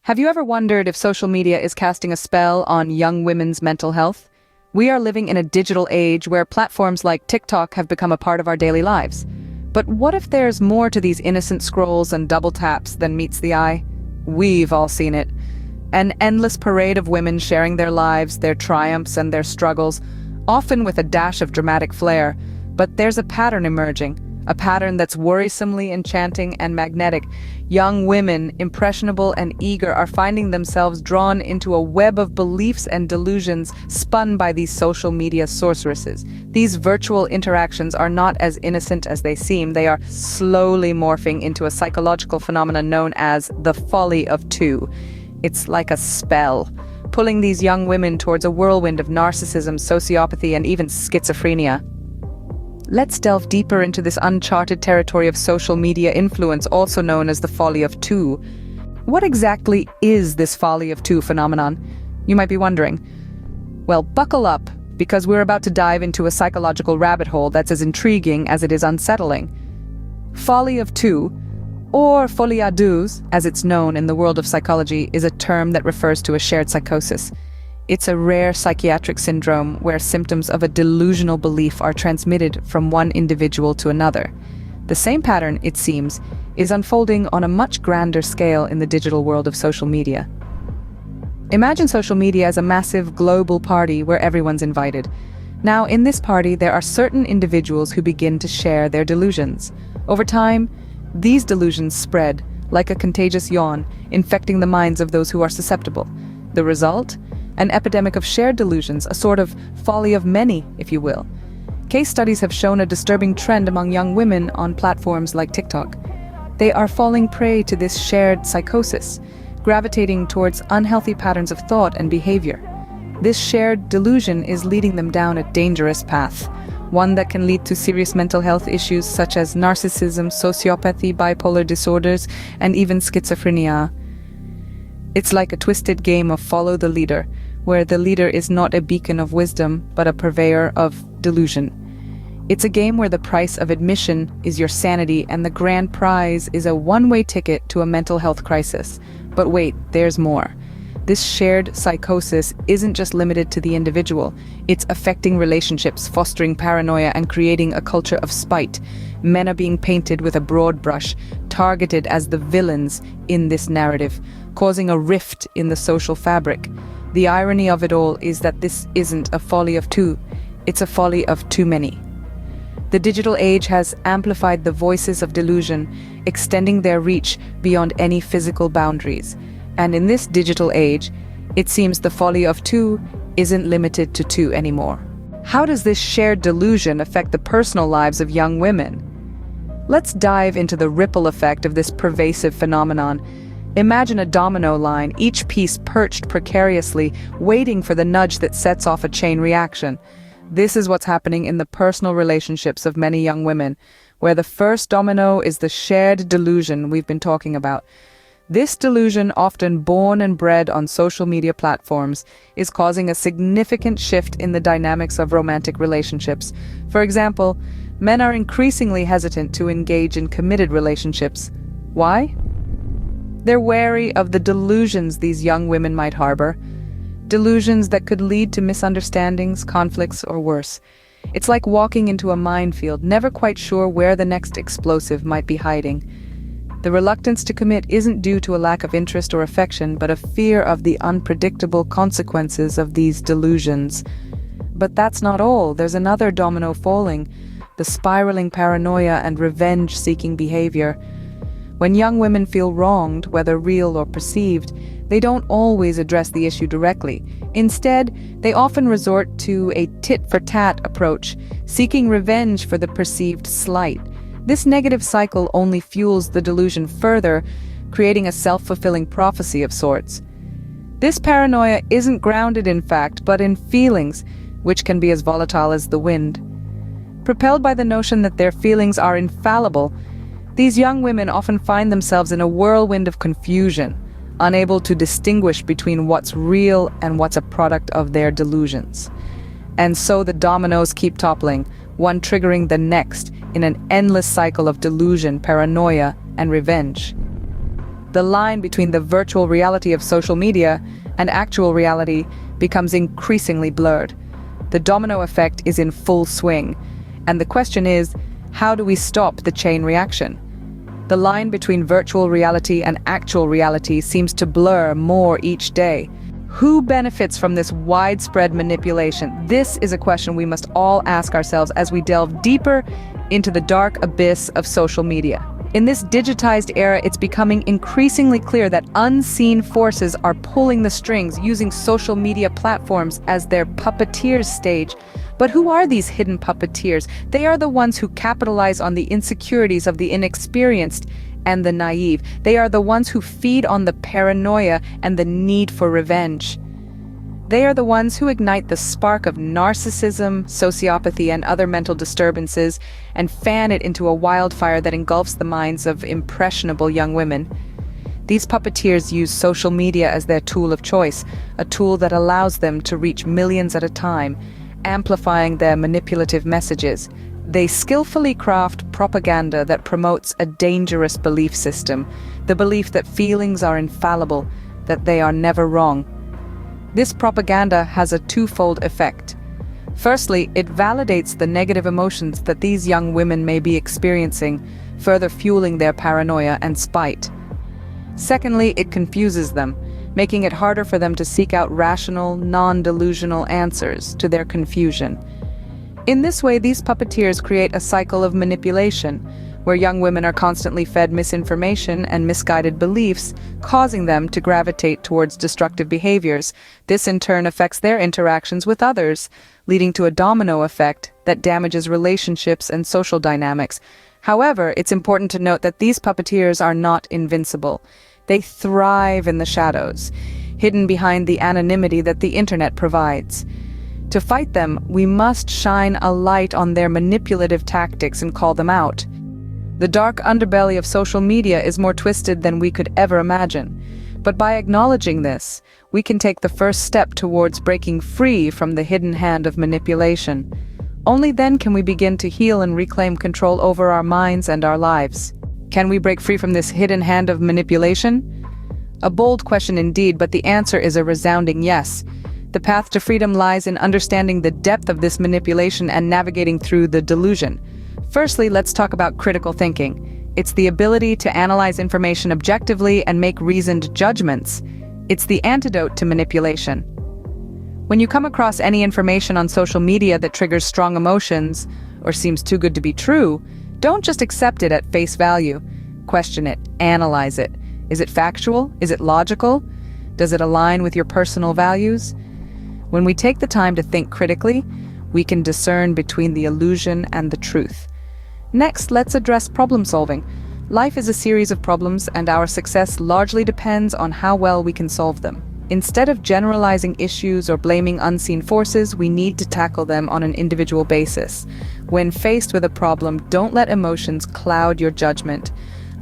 Have you ever wondered if social media is casting a spell on young women's mental health? We are living in a digital age where platforms like TikTok have become a part of our daily lives. But what if there's more to these innocent scrolls and double taps than meets the eye? We've all seen it. An endless parade of women sharing their lives, their triumphs, and their struggles, often with a dash of dramatic flair. But there's a pattern emerging. A pattern that's worrisomely enchanting and magnetic. Young women, impressionable and eager, are finding themselves drawn into a web of beliefs and delusions spun by these social media sorceresses. These virtual interactions are not as innocent as they seem. They are slowly morphing into a psychological phenomenon known as the Folly of Two. It's like a spell, pulling these young women towards a whirlwind of narcissism, sociopathy, and even schizophrenia. Let's delve deeper into this uncharted territory of social media influence, also known as the Folly of Two. What exactly is this Folly of Two phenomenon? You might be wondering. Well, buckle up, because we're about to dive into a psychological rabbit hole that's as intriguing as it is unsettling. Folly of Two, or Folie à Deux, as it's known in the world of psychology, is a term that refers to a shared psychosis. It's a rare psychiatric syndrome where symptoms of a delusional belief are transmitted from one individual to another. The same pattern, it seems, is unfolding on a much grander scale in the digital world of social media. Imagine social media as a massive global party where everyone's invited. Now, in this party, there are certain individuals who begin to share their delusions. Over time, these delusions spread like a contagious yawn, infecting the minds of those who are susceptible. The result? An epidemic of shared delusions, a sort of folly of many, if you will. Case studies have shown a disturbing trend among young women on platforms like TikTok. They are falling prey to this shared psychosis, gravitating towards unhealthy patterns of thought and behavior. This shared delusion is leading them down a dangerous path, one that can lead to serious mental health issues such as narcissism, sociopathy, bipolar disorders, and even schizophrenia. It's like a twisted game of follow the leader, where the leader is not a beacon of wisdom, but a purveyor of delusion. It's a game where the price of admission is your sanity and the grand prize is a one-way ticket to a mental health crisis. But wait, there's more. This shared psychosis isn't just limited to the individual. It's affecting relationships, fostering paranoia, and creating a culture of spite. Men are being painted with a broad brush, targeted as the villains in this narrative, causing a rift in the social fabric. The irony of it all is that this isn't a folly of two, it's a folly of too many. The digital age has amplified the voices of delusion, extending their reach beyond any physical boundaries. And in this digital age, it seems the folly of two isn't limited to two anymore. How does this shared delusion affect the personal lives of young women? Let's dive into the ripple effect of this pervasive phenomenon. Imagine a domino line, each piece perched precariously, waiting for the nudge that sets off a chain reaction. This is what's happening in the personal relationships of many young women, where the first domino is the shared delusion we've been talking about. This delusion, often born and bred on social media platforms, is causing a significant shift in the dynamics of romantic relationships. For example, men are increasingly hesitant to engage in committed relationships. Why? They're wary of the delusions these young women might harbor. Delusions that could lead to misunderstandings, conflicts, or worse. It's like walking into a minefield, never quite sure where the next explosive might be hiding. The reluctance to commit isn't due to a lack of interest or affection, but a fear of the unpredictable consequences of these delusions. But that's not all. There's another domino falling, the spiraling paranoia and revenge-seeking behavior. When young women feel wronged, whether real or perceived, they don't always address the issue directly. Instead, they often resort to a tit-for-tat approach, seeking revenge for the perceived slight. This negative cycle only fuels the delusion further, creating a self-fulfilling prophecy of sorts. This paranoia isn't grounded in fact, but in feelings, which can be as volatile as the wind. Propelled by the notion that their feelings are infallible, these young women often find themselves in a whirlwind of confusion, unable to distinguish between what's real and what's a product of their delusions. And so the dominoes keep toppling, one triggering the next in an endless cycle of delusion, paranoia, and revenge. The line between the virtual reality of social media and actual reality becomes increasingly blurred. The domino effect is in full swing, and the question is, how do we stop the chain reaction? The line between virtual reality and actual reality seems to blur more each day. Who benefits from this widespread manipulation? This is a question we must all ask ourselves as we delve deeper into the dark abyss of social media. In this digitized era, it's becoming increasingly clear that unseen forces are pulling the strings, using social media platforms as their puppeteers stage. But who are these hidden puppeteers? They are the ones who capitalize on the insecurities of the inexperienced and the naive. They are the ones who feed on the paranoia and the need for revenge. They are the ones who ignite the spark of narcissism, sociopathy, and other mental disturbances and fan it into a wildfire that engulfs the minds of impressionable young women. These puppeteers use social media as their tool of choice, a tool that allows them to reach millions at a time, amplifying their manipulative messages. They skillfully craft propaganda that promotes a dangerous belief system, the belief that feelings are infallible, that they are never wrong. This propaganda has a twofold effect. Firstly, it validates the negative emotions that these young women may be experiencing, further fueling their paranoia and spite. Secondly, it confuses them, making it harder for them to seek out rational, non-delusional answers to their confusion. In this way, these puppeteers create a cycle of manipulation, where young women are constantly fed misinformation and misguided beliefs, causing them to gravitate towards destructive behaviors. This in turn affects their interactions with others, leading to a domino effect that damages relationships and social dynamics. However, it's important to note that these puppeteers are not invincible. They thrive in the shadows, hidden behind the anonymity that the internet provides. To fight them, we must shine a light on their manipulative tactics and call them out. The dark underbelly of social media is more twisted than we could ever imagine. But by acknowledging this, we can take the first step towards breaking free from the hidden hand of manipulation. Only then can we begin to heal and reclaim control over our minds and our lives. Can we break free from this hidden hand of manipulation? A bold question indeed, but the answer is a resounding yes. The path to freedom lies in understanding the depth of this manipulation and navigating through the delusion. Firstly, let's talk about critical thinking. It's the ability to analyze information objectively and make reasoned judgments. It's the antidote to manipulation. When you come across any information on social media that triggers strong emotions or seems too good to be true, don't just accept it at face value. Question it, analyze it. Is it factual? Is it logical? Does it align with your personal values? When we take the time to think critically, we can discern between the illusion and the truth. Next, let's address problem solving. Life is a series of problems, and our success largely depends on how well we can solve them. Instead of generalizing issues or blaming unseen forces, we need to tackle them on an individual basis. When faced with a problem, don't let emotions cloud your judgment.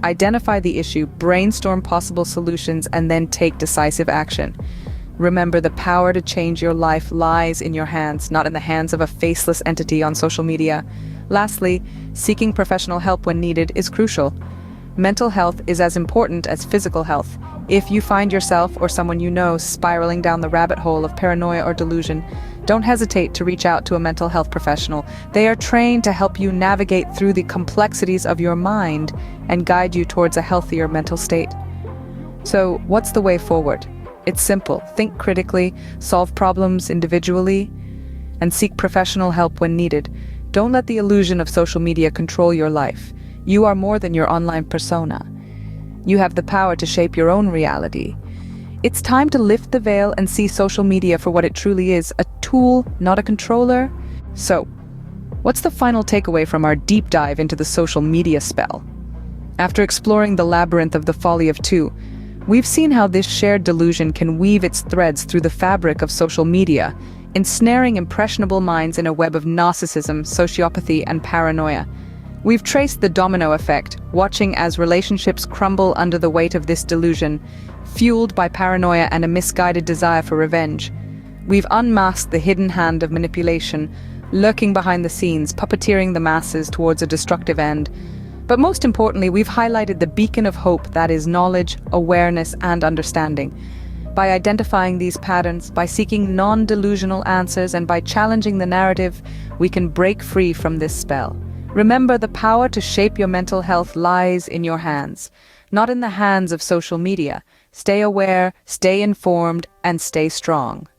Identify the issue, brainstorm possible solutions, and then take decisive action. Remember, the power to change your life lies in your hands, not in the hands of a faceless entity on social media. Lastly, seeking professional help when needed is crucial. Mental health is as important as physical health. If you find yourself or someone you know spiraling down the rabbit hole of paranoia or delusion, don't hesitate to reach out to a mental health professional. They are trained to help you navigate through the complexities of your mind and guide you towards a healthier mental state. So, what's the way forward? It's simple. Think critically, solve problems individually, and seek professional help when needed. Don't let the illusion of social media control your life. You are more than your online persona. You have the power to shape your own reality. It's time to lift the veil and see social media for what it truly is, a tool, not a controller. So, what's the final takeaway from our deep dive into the social media spell? After exploring the labyrinth of the Folly of Two, we've seen how this shared delusion can weave its threads through the fabric of social media, ensnaring impressionable minds in a web of narcissism, sociopathy, and paranoia. We've traced the domino effect, watching as relationships crumble under the weight of this delusion, fueled by paranoia and a misguided desire for revenge. We've unmasked the hidden hand of manipulation, lurking behind the scenes, puppeteering the masses towards a destructive end. But most importantly, we've highlighted the beacon of hope that is knowledge, awareness, and understanding. By identifying these patterns, by seeking non-delusional answers, and by challenging the narrative, we can break free from this spell. Remember, the power to shape your mental health lies in your hands, not in the hands of social media. Stay aware, stay informed, and stay strong.